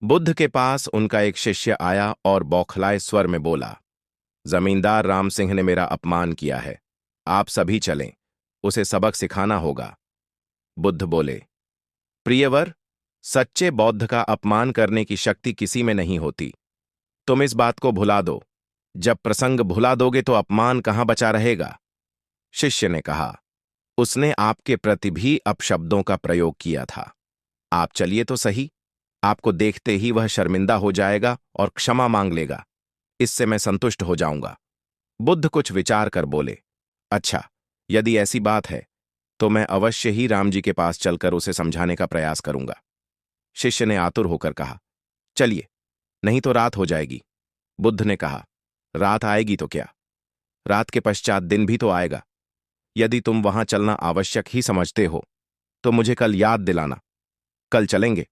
बुद्ध के पास उनका एक शिष्य आया और बौखलाए स्वर में बोला, जमींदार राम सिंह ने मेरा अपमान किया है। आप सभी चलें, उसे सबक सिखाना होगा। बुद्ध बोले, प्रियवर, सच्चे बौद्ध का अपमान करने की शक्ति किसी में नहीं होती। तुम इस बात को भुला दो। जब प्रसंग भुला दोगे तो अपमान कहां बचा रहेगा। शिष्य ने कहा, उसने आपके प्रति भी अपशब्दों का प्रयोग किया था। आप चलिए तो सही। आपको देखते ही वह शर्मिंदा हो जाएगा और क्षमा मांग लेगा। इससे मैं संतुष्ट हो जाऊंगा। बुद्ध कुछ विचार कर बोले, अच्छा, यदि ऐसी बात है तो मैं अवश्य ही राम जी के पास चलकर उसे समझाने का प्रयास करूंगा। शिष्य ने आतुर होकर कहा, चलिए, नहीं तो रात हो जाएगी। बुद्ध ने कहा, रात आएगी तो क्या, रात के पश्चात दिन भी तो आएगा। यदि तुम वहां चलना आवश्यक ही समझते हो तो मुझे कल याद दिलाना। कल चलेंगे।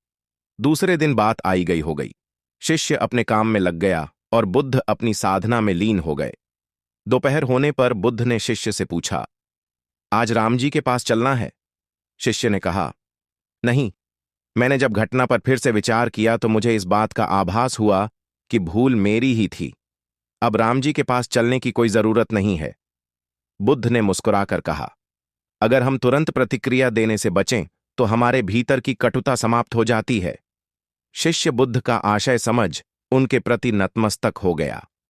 दूसरे दिन बात आई गई हो गई। शिष्य अपने काम में लग गया और बुद्ध अपनी साधना में लीन हो गए। दोपहर होने पर बुद्ध ने शिष्य से पूछा, आज राम जी के पास चलना है? शिष्य ने कहा, नहीं। मैंने जब घटना पर फिर से विचार किया तो मुझे इस बात का आभास हुआ कि भूल मेरी ही थी। अब राम जी के पास चलने की कोई जरूरत नहीं है। बुद्ध ने मुस्कुराकर कहा, अगर हम तुरंत प्रतिक्रिया देने से बचें तो हमारे भीतर की कटुता समाप्त हो जाती है। शिष्य बुद्ध का आशय समझ उनके प्रति नतमस्तक हो गया।